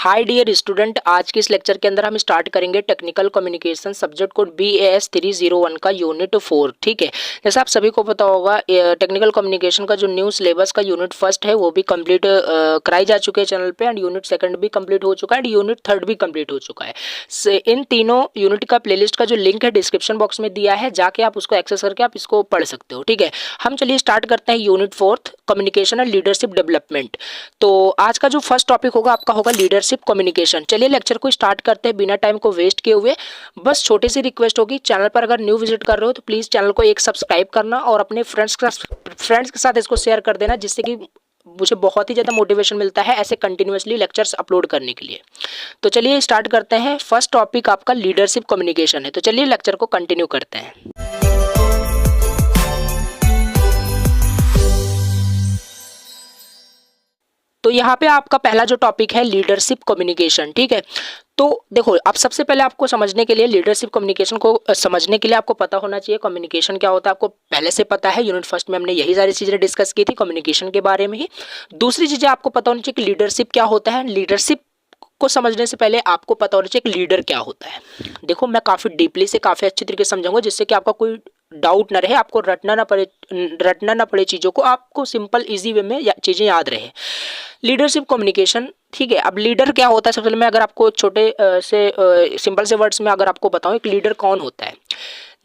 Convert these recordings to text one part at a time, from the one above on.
Hi dear student, आज के इस लेक्चर के अंदर हम स्टार्ट करेंगे technical communication subject code BAS 301 का यूनिट 4। ठीक है, जैसा आप सभी को पता होगा टेक्निकल कम्युनिकेशन का जो न्यू सिलेबस का यूनिट फर्स्ट है वो भी कंप्लीट कराई जा चुके हैं चैनल पे, एंड यूनिट सेकंड भी कंप्लीट हो चुका है, एंड यूनिट थर्ड भी कंप्लीट हो चुका है। इन तीनों यूनिट का प्लेलिस्ट का जो लिंक है डिस्क्रिप्शन बॉक्स में दिया है, जाके आप उसको एक्सेस करके आप इसको पढ़ सकते हो। ठीक है, हम चलिए स्टार्ट करते हैं unit fourth, communication and leadership development. तो आज का जो फर्स्ट टॉपिक होगा आपका होगा लीडरशिप कम्युनिकेशन। चलिए लेक्चर को स्टार्ट करते हैं बिना टाइम को वेस्ट किए हुए। बस छोटी सी रिक्वेस्ट होगी, चैनल पर अगर न्यू विजिट कर रहे हो तो प्लीज़ चैनल को एक सब्सक्राइब करना और अपने फ्रेंड्स के साथ इसको शेयर कर देना, जिससे कि मुझे बहुत ही ज़्यादा मोटिवेशन मिलता है ऐसे कंटिन्यूसली लेक्चर्स अपलोड करने के लिए। तो चलिए स्टार्ट करते हैं। फर्स्ट टॉपिक आपका लीडरशिप कम्युनिकेशन है, तो चलिए लेक्चर को कंटिन्यू करते हैं। तो यहाँ पे आपका पहला जो टॉपिक है लीडरशिप कम्युनिकेशन। ठीक है, तो देखो, आप सबसे पहले आपको समझने के लिए लीडरशिप कम्युनिकेशन को समझने के लिए आपको पता होना चाहिए कम्युनिकेशन क्या होता है। आपको पहले से पता है, यूनिट फर्स्ट में हमने यही सारी चीज़ें डिस्कस की थी कम्युनिकेशन के बारे में ही। दूसरी चीज़ें आपको पता होनी चाहिए कि लीडरशिप क्या होता है। लीडरशिप को समझने से पहले आपको पता होना चाहिए कि लीडर क्या होता है। देखो, मैं काफ़ी डीपली से काफ़ी अच्छी तरीके से समझाऊंगा, जिससे कि आपका कोई डाउट ना रहे, आपको रटना ना पड़े चीज़ों को, आपको सिंपल इजी वे में चीज़ें याद रहे। लीडरशिप कम्युनिकेशन, ठीक है। अब लीडर क्या होता है, सबसे पहले मैं अगर आपको छोटे से सिंपल से वर्ड्स में अगर आपको बताऊं एक लीडर कौन होता है।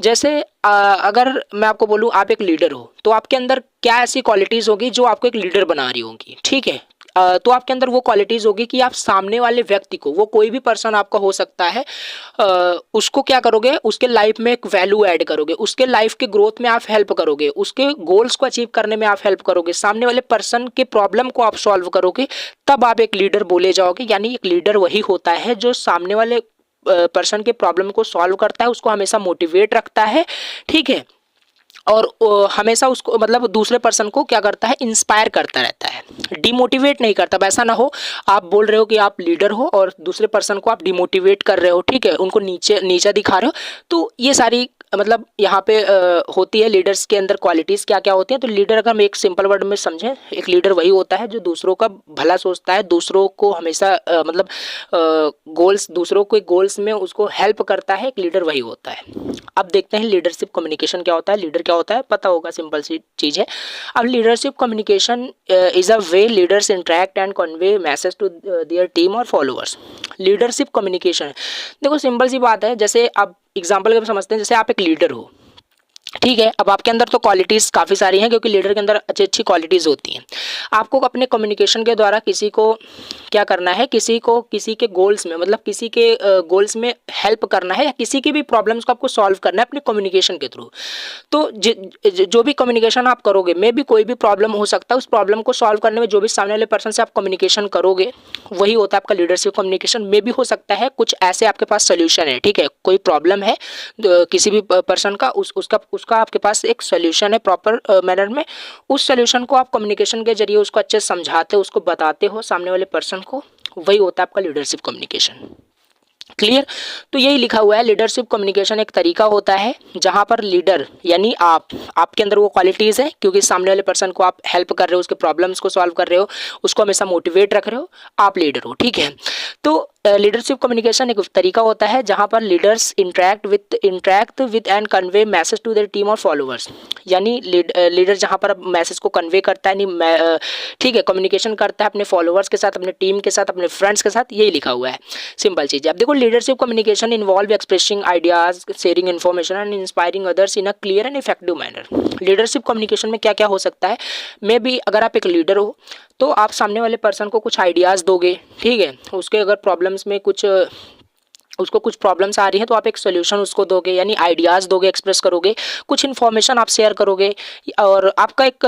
जैसे अगर मैं आपको बोलूं आप एक लीडर हो, तो आपके अंदर क्या ऐसी क्वालिटीज़ होगी जो आपको एक लीडर बना रही होंगी। ठीक है, तो आपके अंदर वो क्वालिटीज़ होगी कि आप सामने वाले व्यक्ति को, वो कोई भी पर्सन आपका हो सकता है, उसको क्या करोगे, उसके लाइफ में एक वैल्यू ऐड करोगे, उसके लाइफ के ग्रोथ में आप हेल्प करोगे, उसके गोल्स को अचीव करने में आप हेल्प करोगे, सामने वाले पर्सन के प्रॉब्लम को आप सॉल्व करोगे, तब आप एक लीडर बोले जाओगे। यानी एक लीडर वही होता है जो सामने वाले पर्सन के प्रॉब्लम को सॉल्व करता है, उसको हमेशा मोटिवेट रखता है। ठीक है, और हमेशा उसको मतलब दूसरे पर्सन को क्या करता है, इंस्पायर करता रहता है, डिमोटिवेट नहीं करता। वैसा ना हो आप बोल रहे हो कि आप लीडर हो और दूसरे पर्सन को आप डिमोटिवेट कर रहे हो, ठीक है, उनको नीचा दिखा रहे हो। तो ये सारी मतलब यहाँ पे होती है लीडर्स के अंदर क्वालिटीज़ क्या क्या होती हैं। तो लीडर अगर हम एक सिंपल वर्ड में समझें, एक लीडर वही होता है जो दूसरों का भला सोचता है, दूसरों को हमेशा मतलब गोल्स, दूसरों के गोल्स में उसको हेल्प करता है। एक लीडर वही होता है। अब देखते हैं लीडरशिप कम्युनिकेशन क्या होता है। लीडर क्या होता है पता होगा, सिंपल सी चीज़ है। अब leadership communication is a way leaders interact and convey message to their team और फॉलोअर्स। लीडरशिप कम्युनिकेशन, देखो सिंपल सी बात है। जैसे आप एग्जाम्पल के समझते हैं, जैसे आप एक लीडर हो, ठीक है। अब आपके अंदर तो क्वालिटीज़ काफ़ी सारी हैं, क्योंकि लीडर के अंदर अच्छी अच्छी क्वालिटीज़ होती हैं। आपको अपने कम्युनिकेशन के द्वारा किसी को क्या करना है, किसी के गोल्स में, मतलब किसी के गोल्स में हेल्प करना है, या किसी की भी प्रॉब्लम्स को आपको सॉल्व करना है अपने कम्युनिकेशन के थ्रू। तो जो भी कम्युनिकेशन आप करोगे, मे भी कोई भी प्रॉब्लम हो सकता है, उस प्रॉब्लम को सॉल्व करने में जो भी सामने वाले पर्सन से आप कम्युनिकेशन करोगे, वही होता है आपका लीडरशिप कम्युनिकेशन। मे भी हो सकता है कुछ ऐसे आपके पास सोल्यूशन है, ठीक है, कोई प्रॉब्लम है किसी भी पर्सन का, उसका आपके पास एक सोल्यूशन है प्रॉपर मैनर में। उस सोल्यूशन को आप कम्युनिकेशन के जरिए उसको अच्छे से समझाते हो, उसको बताते हो सामने वाले पर्सन को, वही होता है आपका लीडरशिप कम्युनिकेशन। क्लियर? तो यही लिखा हुआ है, लीडरशिप कम्युनिकेशन एक तरीका होता है जहां पर लीडर यानी आपके अंदर वो क्वालिटीज़ है, क्योंकि सामने वाले पर्सन को आप हेल्प कर रहे हो, उसके प्रॉब्लम्स को सॉल्व कर रहे हो, उसको हमेशा मोटिवेट रख रहे हो, आप लीडर हो। ठीक है, तो लीडरशिप कम्युनिकेशन एक तरीका होता है जहां पर leaders interact with and convey message to their team और फॉलोअर्स। यानी लीडर जहां पर मैसेज को कन्वे करता है, ठीक है, कम्युनिकेशन करता है अपने फॉलोअर्स के साथ, अपने टीम के साथ, अपने फ्रेंड्स के साथ। यही लिखा हुआ है, सिंपल चीज़ है। अब देखो, leadership communication involve expressing ideas, sharing information and inspiring others in a clear and effective manner. Leadership communication में क्या क्या हो सकता है, मे बी अगर आप एक लीडर हो तो आप सामने वाले पर्सन को कुछ आइडियाज़ दोगे, ठीक है, उसके अगर प्रॉब्लम्स में उसको कुछ प्रॉब्लम्स आ रही हैं तो आप एक सोल्यूशन उसको दोगे, यानी आइडियाज़ दोगे, एक्सप्रेस करोगे, कुछ इन्फॉर्मेशन आप शेयर करोगे। और आपका एक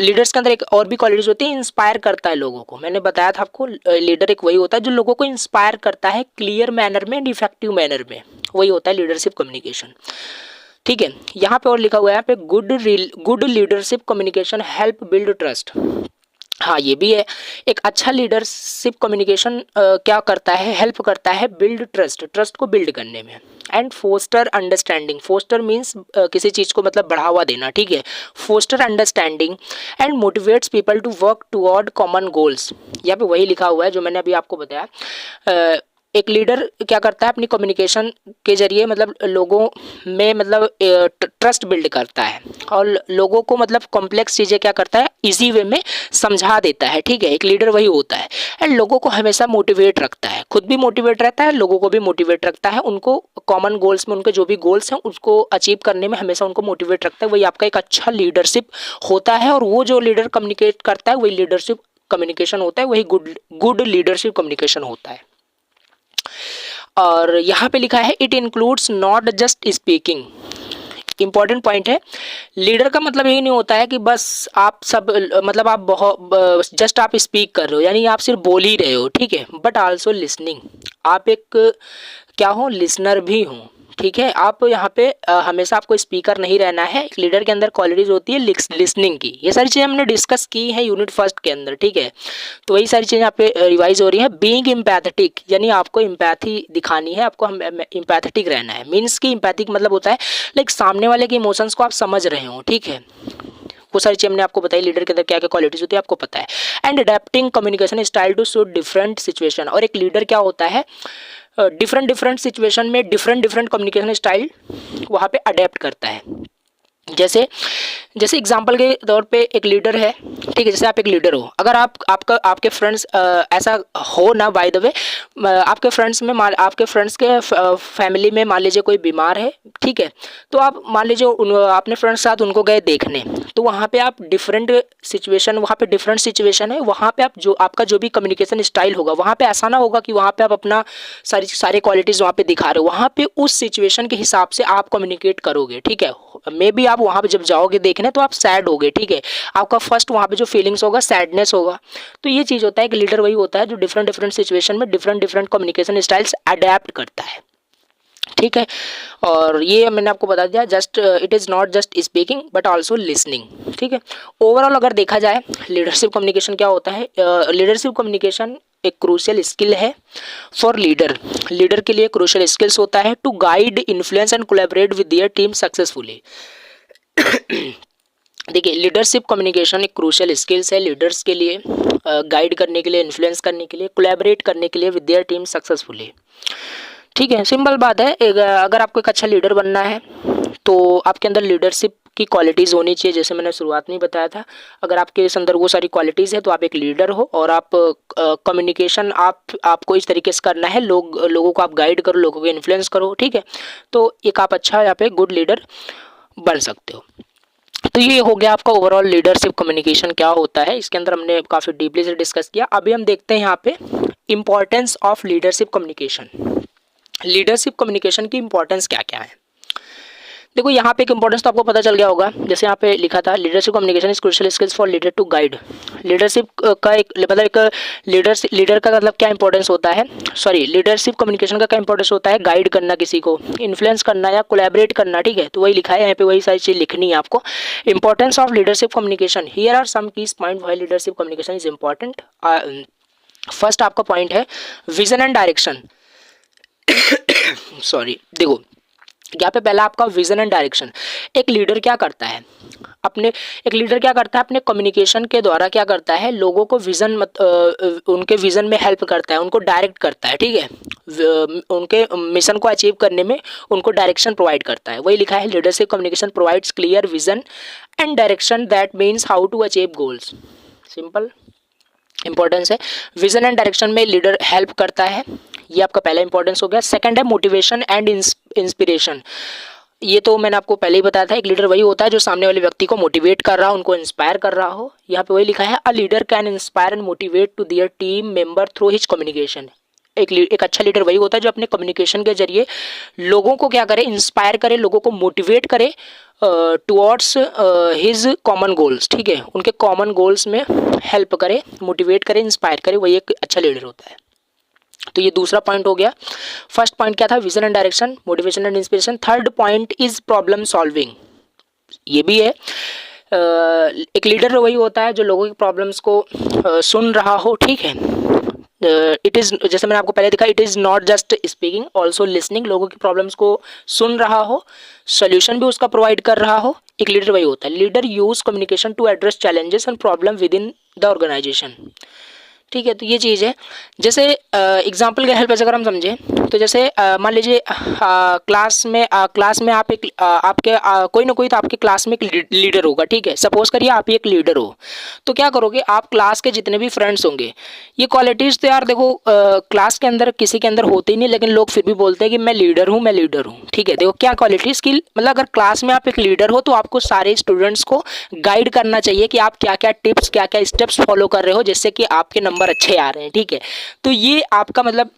लीडर्स के अंदर एक और भी क्वालिटीज़ होती है, इंस्पायर करता है लोगों को। मैंने बताया था आपको, लीडर एक वही होता है जो लोगों को इंस्पायर करता है क्लियर मैनर में, इफेक्टिव मैनर में, वही होता है लीडरशिप कम्युनिकेशन। ठीक है, यहाँ पे और लिखा हुआ है यहाँ पे good leadership communication help build trust. हाँ ये भी है। एक अच्छा लीडरशिप कम्युनिकेशन क्या करता है, हेल्प करता है बिल्ड ट्रस्ट, ट्रस्ट को बिल्ड करने में, and foster understanding, foster means किसी चीज़ को मतलब बढ़ावा देना, ठीक है, foster understanding and motivates people to work toward common goals. यहाँ पे वही लिखा हुआ है जो मैंने अभी आपको बताया। एक लीडर क्या करता है अपनी कम्युनिकेशन के जरिए मतलब लोगों में मतलब ट्रस्ट बिल्ड करता है और लोगों को मतलब कॉम्प्लेक्स चीज़ें क्या करता है इजी वे में समझा देता है, ठीक है, एक लीडर वही होता है। एंड लोगों को हमेशा मोटिवेट रखता है, खुद भी मोटिवेट रहता है, लोगों को भी मोटिवेट रखता है, उनको कॉमन गोल्स में उनके जो भी गोल्स हैं उसको अचीव करने में हमेशा उनको मोटिवेट रखता है। वही आपका एक अच्छा लीडरशिप होता है और वो जो लीडर कम्युनिकेट करता है वही लीडरशिप कम्युनिकेशन होता है, वही गुड लीडरशिप कम्युनिकेशन होता है। और यहाँ पे लिखा है it includes not just speaking. Important point है, लीडर का मतलब यही नहीं होता है कि बस आप सब मतलब आप बहुत जस्ट आप स्पीक कर रहे हो यानी आप सिर्फ बोल ही रहे हो, ठीक है, बट आल्सो लिसनिंग, आप एक क्या हो, लिसनर भी हो, ठीक है। आप यहाँ पे हमेशा आपको स्पीकर नहीं रहना है। एक लीडर के अंदर क्वालिटीज होती है लिसनिंग की, ये सारी चीज़ें हमने डिस्कस की है यूनिट फर्स्ट के अंदर, ठीक है। तो वही सारी चीज़ें यहाँ पे रिवाइज हो रही है। बीइंग एम्पैथेटिक यानी आपको एम्पैथी दिखानी है, आपको हम एम्पैथेटिक रहना है। मीन्स की एम्पैथिक मतलब होता है लाइक सामने वाले के इमोशंस को आप समझ रहे हो, ठीक है। वो सारी चीज़ हमने आपको बताई लीडर के अंदर क्या क्या क्वालिटीज होती है आपको पता है। And adapting communication style to suit different situation, और एक लीडर क्या होता है डिफरेंट सिचुएशन में डिफरेंट कम्युनिकेशन स्टाइल वहाँ पे अडेप्ट करता है। जैसे जैसे एग्जांपल के तौर पे एक लीडर है, ठीक है, जैसे आप एक लीडर हो, अगर आपके फ्रेंड्स ऐसा हो ना, बाय द वे आपके फ्रेंड्स में आपके फ्रेंड्स के फैमिली में मान लीजिए कोई बीमार है, ठीक है, तो आप मान लीजिए अपने फ्रेंड्स के साथ उनको गए देखने, तो वहाँ पे आप डिफरेंट सिचुएशन है, वहाँ पे आप जो आपका जो भी कम्युनिकेशन स्टाइल होगा वहाँ पे ऐसा ना होगा कि वहाँ पे आप अपना सारे क्वालिटीज़ वहाँ पे दिखा रहे हो, वहाँ पे उस सिचुएशन के हिसाब से आप कम्युनिकेट करोगे, ठीक है। मे बी आप वहाँ पे जब जाओगे देखने तो आप सैड होगे, ठीक है, आपका फर्स्ट वहाँ पे जो फीलिंग्स होगा सैडनेस होगा। तो ये चीज़ होता है कि लीडर वही होता है जो डिफरेंट सिचुएशन में डिफरेंट कम्युनिकेशन स्टाइल्स अडेप्ट करता है, ठीक है। और ये मैंने आपको बता दिया, just it is not just speaking but also listening, ठीक है। ओवरऑल अगर देखा जाए लीडरशिप कम्युनिकेशन क्या होता है, लीडरशिप कम्युनिकेशन एक क्रूशियल स्किल है फॉर लीडर के लिए क्रूशियल स्किल्स होता है to guide influence and collaborate with their team successfully. देखिए लीडरशिप कम्युनिकेशन एक क्रूशियल स्किल्स है लीडर्स के लिए, गाइड करने के लिए, इन्फ्लुएंस करने के लिए, कोलैबोरेट करने के लिए विद देयर टीम सक्सेसफुली, ठीक है। सिंपल बात है, अगर आपको एक अच्छा लीडर बनना है तो आपके अंदर लीडरशिप की क्वालिटीज़ होनी चाहिए, जैसे मैंने शुरुआत में बताया था। अगर आपके अंदर वो सारी क्वालिटीज़ है तो आप एक लीडर हो, और आप कम्युनिकेशन आपको इस तरीके से करना है, लोगों को आप गाइड करो, लोगों को इन्फ्लुएंस करो, ठीक है। तो एक आप अच्छा यहाँ पे गुड लीडर बन सकते हो। तो ये हो गया आपका ओवरऑल लीडरशिप कम्युनिकेशन क्या होता है, इसके अंदर हमने काफ़ी डीपली से डिस्कस किया। अभी हम देखते हैं यहाँ पे importance of leadership communication. Leadership communication की इंपॉर्टेंस क्या क्या है। देखो यहाँ पे एक इंपॉर्टेंस तो आपको पता चल गया होगा, जैसे यहाँ पे लिखा था leadership communication is crucial skills for leader to guide. Leadership का एक मतलब एक लीडर का मतलब क्या इंपॉर्टेंस होता है, सॉरी लीडरशिप कम्युनिकेशन का क्या इंपॉर्टेंस होता है, गाइड करना, किसी को इन्फ्लुएंस करना या कोलैबोरेट करना, ठीक है। तो वही लिखा है यहाँ पे, वही सारी चीज़ लिखनी है आपको। Importance of leadership communication, here are some keys point why leadership communication is important. First आपका पॉइंट है विजन एंड डायरेक्शन। सॉरी, देखो यहाँ पे पहला आपका विजन एंड डायरेक्शन। एक लीडर क्या करता है अपने कम्युनिकेशन के द्वारा क्या करता है, लोगों को उनके विजन में हेल्प करता है, उनको डायरेक्ट करता है, ठीक है, उनके मिशन को अचीव करने में उनको डायरेक्शन प्रोवाइड करता है। वही लिखा है leadership communication provides clear vision and direction that means how to achieve goals. Simple importance है, विजन एंड डायरेक्शन में लीडर हेल्प करता है, ये आपका पहला इंपॉर्टेंस हो गया। सेकंड है मोटिवेशन एंड इंस्पिरेशन। ये तो मैंने आपको पहले ही बताया था, एक लीडर वही होता है जो सामने वाले व्यक्ति को मोटिवेट कर रहा हो, उनको इंस्पायर कर रहा हो। यहाँ पे वही लिखा है a leader can inspire and motivate to their team member through his communication. एक अच्छा लीडर वही होता है जो अपने कम्युनिकेशन के जरिए लोगों को क्या करे, इंस्पायर करे, लोगों को मोटिवेट करे टुवर्ड्स हिज कॉमन गोल्स, ठीक है, उनके कॉमन गोल्स में हेल्प करे, मोटिवेट करे, इंस्पायर करे, वही एक अच्छा लीडर होता है। तो ये दूसरा पॉइंट हो गया। फर्स्ट पॉइंट क्या था, vision and direction, motivation and inspiration. Third point is problem solving, ये भी है। एक लीडर वही होता है जो लोगों की प्रॉब्लम्स को सुन रहा हो, ठीक है। इट इज़, जैसे मैंने आपको पहले दिखा, it is not just speaking, also listening, लोगों की प्रॉब्लम्स को सुन रहा हो, सोल्यूशन भी उसका प्रोवाइड कर रहा हो। एक लीडर वही होता है। Leader use communication to address challenges and problem within the organisation, ठीक है। तो ये चीज़ है। जैसे एग्जाम्पल के हेल्प से अगर हम समझें तो जैसे मान लीजिए क्लास में आप एक आपके कोई ना कोई तो आपके क्लास में एक लीडर होगा, ठीक है। सपोज करिए आप ही एक लीडर हो, तो क्या करोगे आप, क्लास के जितने भी फ्रेंड्स होंगे, ये क्वालिटीज़ तो यार देखो क्लास के अंदर किसी के अंदर होती ही नहीं, लेकिन लोग फिर भी बोलते हैं कि मैं लीडर हूँ, मैं लीडर हूँ, ठीक है। देखो क्या क्वालिटी स्किल, मतलब अगर क्लास में आप एक लीडर हो तो आपको सारे स्टूडेंट्स को गाइड करना चाहिए कि आप क्या क्या टिप्स, क्या क्या स्टेप्स फॉलो कर रहे हो जिससे कि आपके नंबर अच्छे आ रहे हैं, ठीक है। तो ये आपका मतलब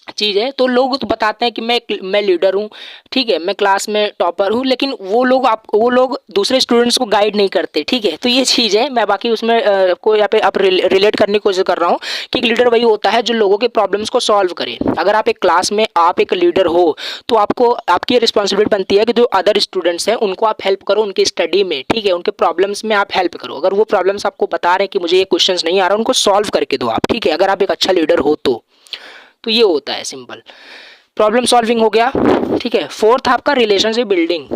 चीज़ है। तो लोग तो बताते हैं कि मैं लीडर हूँ, ठीक है, मैं क्लास में टॉपर हूँ, लेकिन वो लोग दूसरे स्टूडेंट्स को गाइड नहीं करते, ठीक है। तो ये चीज़ है। मैं बाकी उसमें को यहाँ पे आप रिलेट करने की कोशिश कर रहा हूँ कि एक लीडर वही होता है जो लोगों के प्रॉब्लम्स को सॉल्व करे। अगर आप एक क्लास में आप एक लीडर हो तो आपको, आपकी रिस्पॉन्सिबिलिटी बनती है कि जो अदर स्टूडेंट्स हैं उनको आप हेल्प करो उनकी स्टडी में, ठीक है, उनके प्रॉब्लम्स में आप हेल्प करो। अगर वो प्रॉब्लम्स आपको बता रहे हैं कि मुझे ये क्वेश्चंस नहीं आ रहा, उनको सॉल्व करके दो आप, ठीक है, अगर आप एक अच्छा लीडर हो तो ये होता है सिंपल प्रॉब्लम सॉल्विंग हो गया, ठीक है। फोर्थ आपका रिलेशनशिप बिल्डिंग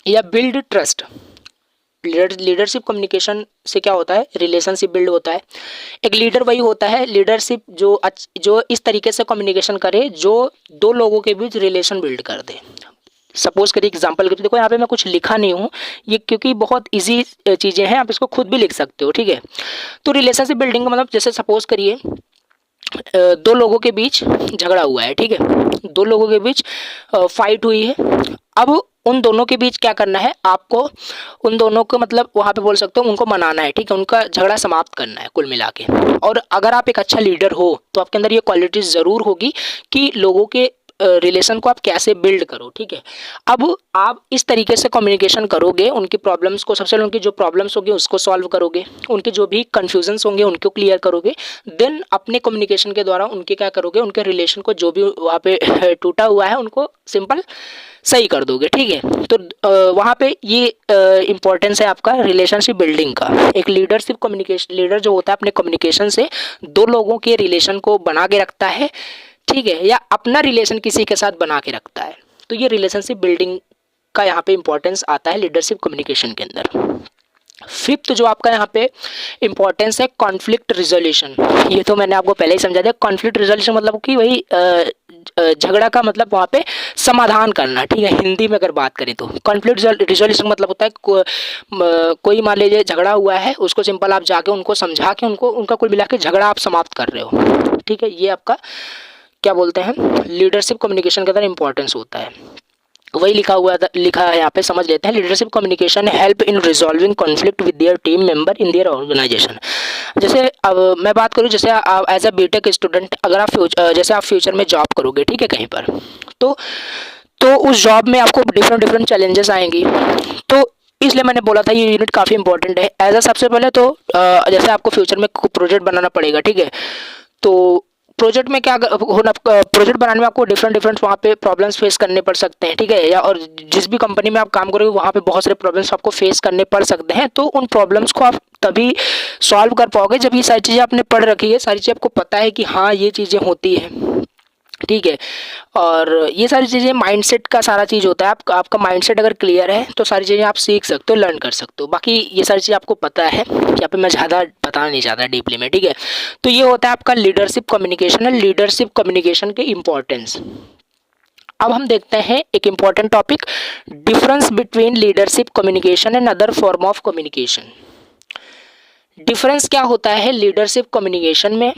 या बिल्ड ट्रस्ट। लीडरशिप कम्युनिकेशन से क्या होता है, रिलेशनशिप बिल्ड होता है। एक लीडर वही होता है, लीडरशिप जो इस तरीके से कम्युनिकेशन करे जो दो लोगों के बीच रिलेशन बिल्ड कर दे। सपोज करिए एग्जांपल के, देखो यहाँ पे मैं कुछ लिखा नहीं हूँ ये, क्योंकि बहुत इजी चीज़ें हैं, आप इसको खुद भी लिख सकते हो, ठीक है। तो रिलेशनशिप बिल्डिंग का मतलब, जैसे सपोज करिए दो लोगों के बीच झगड़ा हुआ है, ठीक है, दो लोगों के बीच फाइट हुई है। अब उन दोनों के बीच क्या करना है आपको, उन दोनों को मतलब वहाँ पे बोल सकते हो उनको मनाना है, ठीक है, उनका झगड़ा समाप्त करना है कुल मिला के। और अगर आप एक अच्छा लीडर हो तो आपके अंदर ये क्वालिटीज ज़रूर होगी कि लोगों के रिलेशन को आप कैसे बिल्ड करो, ठीक है। अब आप इस तरीके से कम्युनिकेशन करोगे, उनकी प्रॉब्लम्स को, सबसे पहले उनकी जो प्रॉब्लम्स होगी उसको सॉल्व करोगे, उनके जो भी कन्फ्यूजन्स होंगे उनको क्लियर करोगे, देन अपने कम्युनिकेशन के द्वारा उनके क्या करोगे, उनके रिलेशन को जो भी वहाँ पे टूटा हुआ है उनको सिंपल सही कर दोगे, ठीक है। तो वहाँ पे ये इम्पोर्टेंस है आपका रिलेशनशिप बिल्डिंग का। एक लीडरशिप कम्युनिकेशन, लीडर जो होता है अपने कम्युनिकेशन से दो लोगों के रिलेशन को बना के रखता है, ठीक है, या अपना रिलेशन किसी के साथ बना के रखता है। तो ये रिलेशनशिप बिल्डिंग का यहाँ पे इंपॉर्टेंस आता है लीडरशिप कम्युनिकेशन के अंदर। फिफ्थ जो आपका यहाँ पे इंपॉर्टेंस है कॉन्फ्लिक्ट रिजोल्यूशन। ये तो मैंने आपको पहले ही समझा दिया। कॉन्फ्लिक्ट रिजोल्यूशन मतलब कि वही झगड़ा का मतलब वहाँ पे समाधान करना, ठीक है। हिंदी में अगर बात करें तो कॉन्फ्लिक्ट रिजोल्यूशन मतलब होता है कोई मान लीजिए झगड़ा हुआ है, उसको सिंपल आप जाके उनको समझा के उनका कुल मिला के झगड़ा आप समाप्त कर रहे हो, ठीक है। ये आपका क्या बोलते हैं लीडरशिप कम्युनिकेशन के अंदर इंपॉर्टेंस होता है। वही लिखा है यहाँ पे, समझ लेते हैं। Leadership communication help in resolving conflict with their team member in their organisation. जैसे अब मैं बात करूँ, जैसे आप एज अ बीटेक स्टूडेंट अगर आप जैसे आप फ्यूचर में जॉब करोगे, ठीक है, कहीं पर, तो उस जॉब में आपको डिफरेंट चैलेंजेस आएंगी। तो इसलिए मैंने बोला था ये यूनिट काफ़ी इंपॉर्टेंट है। एज अ सबसे पहले तो जैसे आपको फ्यूचर में प्रोजेक्ट बनाना पड़ेगा, ठीक है। तो प्रोजेक्ट में क्या होना, प्रोजेक्ट बनाने में आपको डिफरेंट वहाँ पे प्रॉब्लम्स फेस करने पड़ सकते हैं, ठीक है, या और जिस भी कंपनी में आप काम करोगे वहाँ पे बहुत सारे प्रॉब्लम्स आपको फेस करने पड़ सकते हैं। तो उन प्रॉब्लम्स को आप तभी सॉल्व कर पाओगे जब ये सारी चीज़ें आपने पढ़ रखी है, सारी चीज़ें आपको पता है कि हाँ ये चीज़ें होती हैं, ठीक है। और ये सारी चीज़ें माइंडसेट का सारा चीज़ होता है। आपका माइंडसेट अगर क्लियर है तो सारी चीज़ें आप सीख सकते हो, लर्न कर सकते हो। बाकी ये सारी चीज़ें आपको पता है, यहाँ पे मैं ज़्यादा बताना नहीं चाहता डीपली में, ठीक है। तो ये होता है आपका लीडरशिप कम्युनिकेशन है, लीडरशिप कम्युनिकेशन के इम्पोर्टेंस। अब हम देखते हैं एक important topic, difference between leadership communication and other form of communication. Difference क्या होता है लीडरशिप कम्युनिकेशन में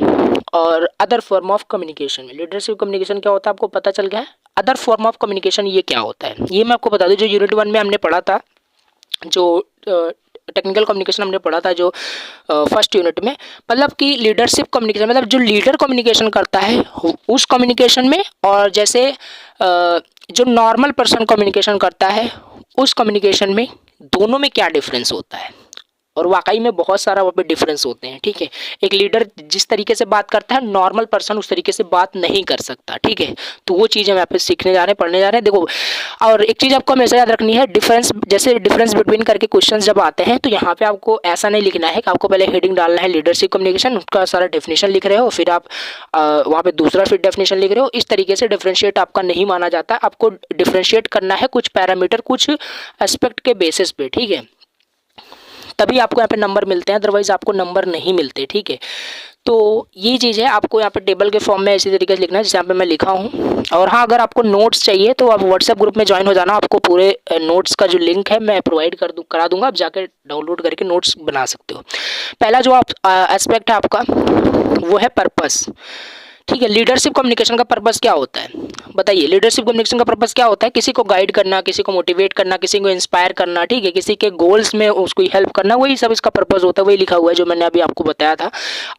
और अदर फॉर्म ऑफ कम्युनिकेशन में। लीडरशिप कम्युनिकेशन क्या होता है आपको पता चल गया है। अदर फॉर्म ऑफ कम्युनिकेशन ये क्या होता है, ये मैं आपको बता दूं, जो यूनिट 1 में हमने पढ़ा था, जो टेक्निकल कम्युनिकेशन हमने पढ़ा था जो फर्स्ट यूनिट में, मतलब कि लीडरशिप कम्युनिकेशन मतलब जो लीडर कम्युनिकेशन करता है उस कम्युनिकेशन में, और जैसे जो नॉर्मल पर्सन कम्युनिकेशन करता है उस कम्युनिकेशन में, दोनों में क्या डिफरेंस होता है। और वाकई में बहुत सारा वहाँ पे डिफरेंस होते हैं, ठीक है। एक लीडर जिस तरीके से बात करता है, नॉर्मल पर्सन उस तरीके से बात नहीं कर सकता, ठीक है। तो वो चीज़ हम यहाँ पे सीखने जा रहे हैं, पढ़ने जा रहे हैं। देखो, और एक चीज़ आपको हमेशा याद रखनी है, डिफरेंस, जैसे डिफरेंस बिटवीन करके क्वेश्चन जब आते हैं तो यहाँ पे आपको ऐसा नहीं लिखना है कि आपको पहले हेडिंग डालना है लीडरशिप कम्युनिकेशन, उसका सारा डेफिनेशन लिख रहे हो, फिर आप वहाँ पे दूसरा फिर डेफिनेशन लिख रहे हो। इस तरीके से डिफरेंशिएट आपका नहीं माना जाता। आपको डिफरेंशिएट करना है कुछ पैरामीटर, कुछ एस्पेक्ट के बेसिस पे, ठीक है, तभी आपको यहाँ पे नंबर मिलते हैं, अदरवाइज आपको नंबर नहीं मिलते, ठीक है। तो ये चीज़ है, आपको यहाँ पे टेबल के फॉर्म में इसी तरीके से लिखना है जैसे यहाँ पे मैं लिखा हूँ। और हाँ, अगर आपको नोट्स चाहिए तो आप व्हाट्सएप ग्रुप में ज्वाइन हो जाना, आपको पूरे नोट्स का जो लिंक है मैं प्रोवाइड करा दूंगा, आप जाकर डाउनलोड करके नोट्स बना सकते हो। पहला जो आप एस्पेक्ट है आपका, वो है पर्पस, ठीक है। लीडरशिप कम्युनिकेशन का पर्पस क्या होता है, बताइए। लीडरशिप कम्युनिकेशन का पर्पस क्या होता है? किसी को गाइड करना, किसी को मोटिवेट करना, किसी को इंस्पायर करना, ठीक है, किसी के गोल्स में उसको हेल्प करना, वही सब इसका पर्पस होता है। वही लिखा हुआ है जो मैंने अभी आपको बताया था।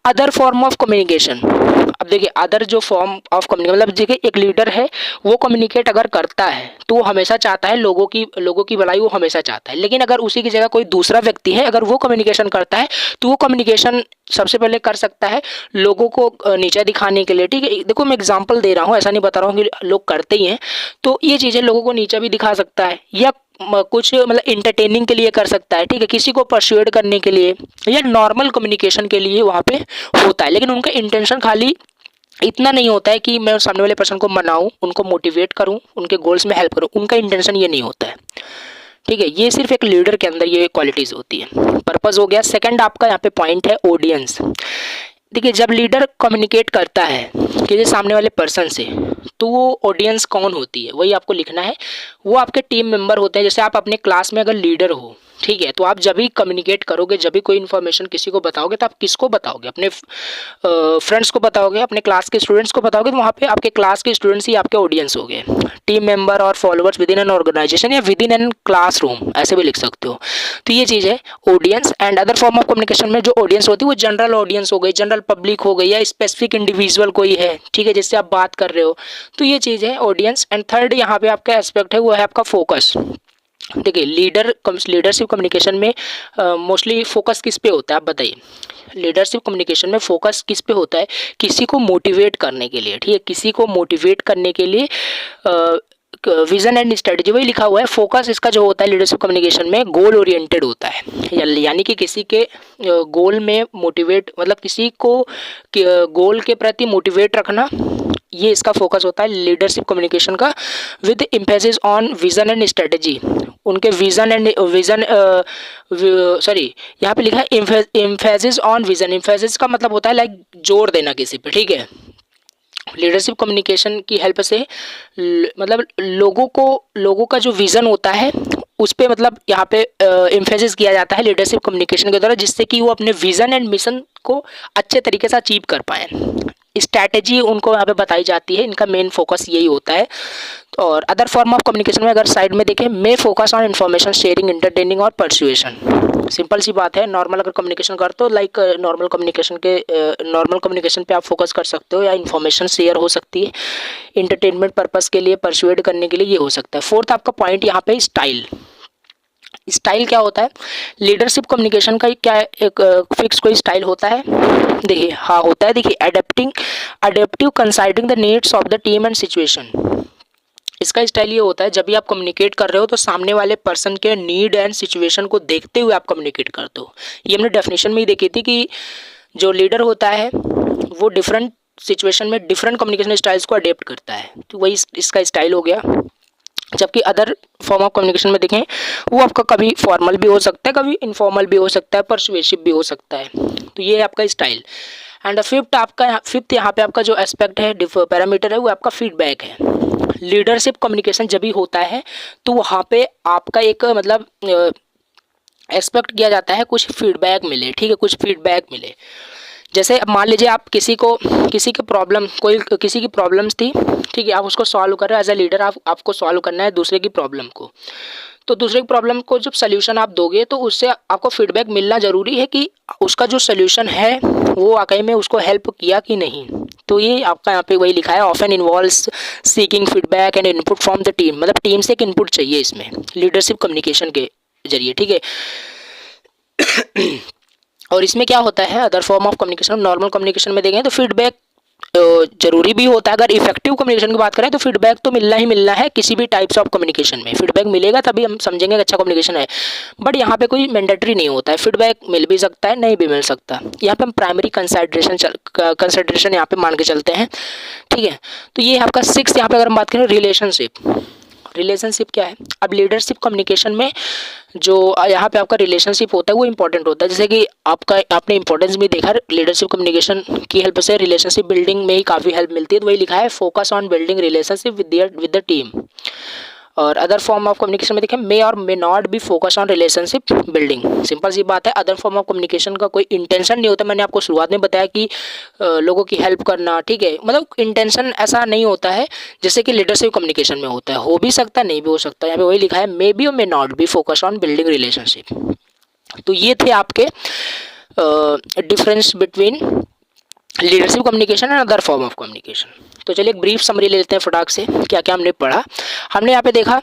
अदर फॉर्म ऑफ कम्युनिकेशन, अब देखिए अदर जो फॉर्म ऑफ कम्युनिकेशन, मतलब देखिए एक लीडर है, वो कम्युनिकेट अगर करता है तो वो हमेशा चाहता है लोगों की भलाई, वो हमेशा चाहता है। लेकिन अगर उसी की जगह कोई दूसरा व्यक्ति है, अगर वो कम्युनिकेशन करता है तो वो कम्युनिकेशन सबसे पहले कर सकता है लोगों को नीचा दिखाने के लिए, ठीक है। देखो मैं एग्जांपल दे रहा हूँ, ऐसा नहीं बता रहा हूँ कि लोग करते ही हैं। तो ये चीज़ें लोगों को नीचा भी दिखा सकता है, या कुछ मतलब इंटरटेनिंग के लिए कर सकता है, ठीक है, किसी को परसुएड करने के लिए, या नॉर्मल कम्युनिकेशन के लिए वहाँ पे होता है। लेकिन उनका इंटेंशन खाली इतना नहीं होता है कि मैं सामने वाले पर्सन को मनाऊं, उनको मोटिवेट करूं, उनके गोल्स में हेल्प करूं। उनका इंटेंशन ये नहीं होता है, ठीक है। ये सिर्फ एक लीडर के अंदर ये क्वालिटीज होती है। पर्पस हो गया। सेकंड आपका यहाँ पे पॉइंट है ऑडियंस। देखिए जब लीडर कम्युनिकेट करता है किसी सामने वाले पर्सन से, तो वो ऑडियंस कौन होती है वही आपको लिखना है। वो आपके टीम मेंबर होते हैं। जैसे आप अपने क्लास में अगर लीडर हो, ठीक है, तो आप जब भी कम्युनिकेट करोगे, जब भी कोई इन्फॉर्मेशन किसी को बताओगे, तो आप किसको बताओगे? अपने फ्रेंड्स को बताओगे, अपने क्लास के स्टूडेंट्स को बताओगे। तो वहाँ पे आपके क्लास के स्टूडेंट्स ही आपके ऑडियंस हो गए। टीम मेंबर और followers within an organisation या विद इन एन क्लासरूम, ऐसे भी लिख सकते हो। तो ये चीज़ है audience. And other form of communication में जो ऑडियंस होती है वो जनरल ऑडियंस हो गई, जनरल पब्लिक हो गई, या स्पेसिफिक इंडिविजुअल कोई है, ठीक है, जिससे आप बात कर रहे हो। तो ये चीज़ है ऑडियंस। एंड थर्ड यहाँ पे आपका एस्पेक्ट है वो है आपका फोकस। देखिए लीडरशिप कम्युनिकेशन में मोस्टली फोकस किस पे होता है, आप बताइए। लीडरशिप कम्युनिकेशन में फोकस किस पे होता है? किसी को मोटिवेट करने के लिए, ठीक है, किसी को मोटिवेट करने के लिए विजन एंड स्ट्रेटजी, वही लिखा हुआ है। फोकस इसका जो होता है लीडरशिप कम्युनिकेशन में गोल ओरिएंटेड होता है, यानी कि किसी के गोल में मोटिवेट, मतलब किसी को गोल के प्रति मोटिवेट रखना, ये इसका फोकस होता है लीडरशिप कम्युनिकेशन का। With emphasis on vision and strategy, उनके यहाँ पे लिखा है एम्फेसिस ऑन विजन। एम्फेसिस का मतलब होता है लाइक जोर देना किसी पे, ठीक है। लीडरशिप कम्युनिकेशन की हेल्प से मतलब लोगों का जो विज़न होता है उस पे मतलब यहाँ पे एम्फेसिस किया जाता है लीडरशिप कम्युनिकेशन के द्वारा, जिससे कि वो अपने विज़न एंड मिशन को अच्छे तरीके से अचीव कर पाएँ। स्ट्रैटेजी उनको यहाँ पे बताई जाती है, इनका मेन फोकस यही होता है। और अदर फॉर्म ऑफ कम्युनिकेशन में अगर साइड में देखें, may focus on information sharing, entertaining और परसुएशन। सिंपल सी बात है, नॉर्मल अगर कम्युनिकेशन करते हो, लाइक नॉर्मल कम्युनिकेशन पे आप फोकस कर सकते हो, या इन्फॉर्मेशन शेयर हो सकती है, इंटरटेनमेंट पर्पस के लिए, परसुएड करने के लिए, ये हो सकता है। फोर्थ आपका पॉइंट यहाँ पे स्टाइल। स्टाइल क्या होता है? लीडरशिप कम्युनिकेशन का क्या एक फिक्स कोई स्टाइल होता है? देखिए हाँ होता है। देखिए adaptive considering the needs of the team and situation. इसका स्टाइल ये होता है, जब भी आप कम्युनिकेट कर रहे हो तो सामने वाले पर्सन के नीड एंड सिचुएशन को देखते हुए आप कम्युनिकेट करते हो। ये हमने डेफिनेशन में ही देखी थी कि जो लीडर होता है वो डिफरेंट सिचुएशन में डिफरेंट कम्युनिकेशन स्टाइल्स को अडेप्ट करता है, तो वही इसका स्टाइल हो गया। जबकि अदर फॉर्म ऑफ कम्युनिकेशन में देखें, वो आपका कभी फॉर्मल भी हो सकता है, कभी इनफॉर्मल भी हो सकता है, परसुएसिव भी हो सकता है। तो ये आपका स्टाइल। एंड फिफ्थ यहाँ पे आपका जो एस्पेक्ट है, पैरामीटर है, वो आपका फीडबैक है। लीडरशिप कम्युनिकेशन जब भी होता है तो वहाँ पे आपका एक मतलब एक्सपेक्ट किया जाता है कुछ फीडबैक मिले, ठीक है, कुछ फीडबैक मिले। जैसे मान लीजिए आप किसी की प्रॉब्लम्स थी, ठीक है, आप उसको सॉल्व कर रहे हो। एज ए लीडर आपको सॉल्व करना है दूसरे की प्रॉब्लम को। तो दूसरे की प्रॉब्लम को जब सोल्यूशन आप दोगे तो उससे आपको फीडबैक मिलना ज़रूरी है कि उसका जो सोल्यूशन है वो वाकई में उसको हेल्प किया कि नहीं। तो ये आपका यहाँ पे वही लिखा है, often involves seeking feedback and input from the team. मतलब टीम से एक इनपुट चाहिए इसमें लीडरशिप कम्युनिकेशन के जरिए, ठीक है। और इसमें क्या होता है, other form of communication, normal communication में देखें तो फीडबैक जरूरी भी होता है। अगर इफेक्टिव कम्युनिकेशन की बात करें तो फीडबैक तो मिलना ही मिलना है, किसी भी टाइप्स ऑफ कम्युनिकेशन में फीडबैक मिलेगा तभी हम समझेंगे कि अच्छा कम्युनिकेशन है। बट यहाँ पे कोई मैंडेटरी नहीं होता है, फीडबैक मिल भी सकता है, नहीं भी मिल सकता। यहाँ पे हम प्राइमरी कंसिडरेशन यहाँ पे मान के चलते हैं, ठीक है। तो ये आपका 6 यहाँ पे अगर हम बात करें रिलेशनशिप क्या है। अब लीडरशिप कम्युनिकेशन में जो यहाँ पे आपका रिलेशनशिप होता है वो इंपॉर्टेंट होता है। जैसे कि आपने इंपॉर्टेंस भी देखा, लीडरशिप कम्युनिकेशन की हेल्प से रिलेशनशिप बिल्डिंग में ही काफ़ी हेल्प मिलती है। तो वही लिखा है, focus on building relationship with the team. और अदर फॉर्म ऑफ कम्युनिकेशन में देखें, मे और may not be focus on relationship building. Simple सी बात है, अदर फॉर्म ऑफ कम्युनिकेशन का कोई इंटेंशन नहीं होता। मैंने आपको शुरुआत में बताया कि लोगों की हेल्प करना, ठीक है, मतलब इंटेंशन ऐसा नहीं होता है जैसे कि लीडरशिप कम्युनिकेशन में होता है। हो भी सकता है, नहीं भी हो सकता। यहाँ पे वही लिखा है, मे बी और may not be focus on building relationship. तो ये थे आपके difference between leadership communication and other form of communication. तो चलिए एक ब्रीफ समरी ले लेते हैं फटाक से, क्या क्या हमने पढ़ा। हमने यहाँ पे देखा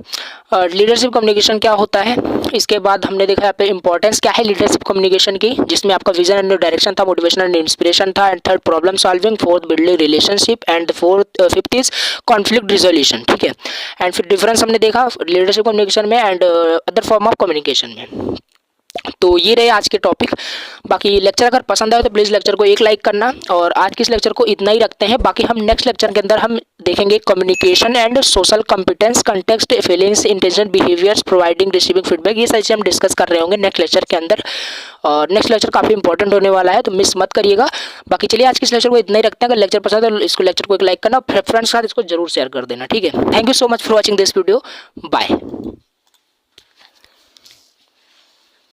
लीडरशिप कम्युनिकेशन क्या होता है, इसके बाद हमने देखा यहाँ पे इंपॉर्टेंस क्या है लीडरशिप कम्युनिकेशन की, जिसमें आपका विजन एंड डायरेक्शन था, मोटिवेशन एंड इंस्पिरेशन था, and third problem solving, fourth building relationship, and fifth is conflict resolution, ठीक है। एंड फिर डिफरेंस हमने देखा लीडरशिप कम्युनिकेशन में and other form of communication में। तो ये रहे आज के टॉपिक। बाकी लेक्चर अगर पसंद आए तो प्लीज़ लेक्चर को एक लाइक करना, और आज के इस लेक्चर को इतना ही रखते हैं। बाकी हम नेक्स्ट लेक्चर के अंदर हम देखेंगे communication and social competence, context, feelings, intention, behaviours, providing, receiving feedback, ये सारी चीज़ें हम डिस्कस कर रहे होंगे नेक्स्ट लेक्चर के अंदर। और नेक्स्ट लेक्चर काफ़ी इंपॉर्टेंट होने वाला है, तो मिस मत करिएगा। बाकी चलिए आज के इस लेक्चर को इतना ही रखते हैं। अगर लेक्चर पसंद है तो इसको लेक्चर को एक लाइक करना, और फ्रेंड्स के साथ इसको जरूर शेयर कर देना, ठीक है। Thank you so much for watching this video, bye.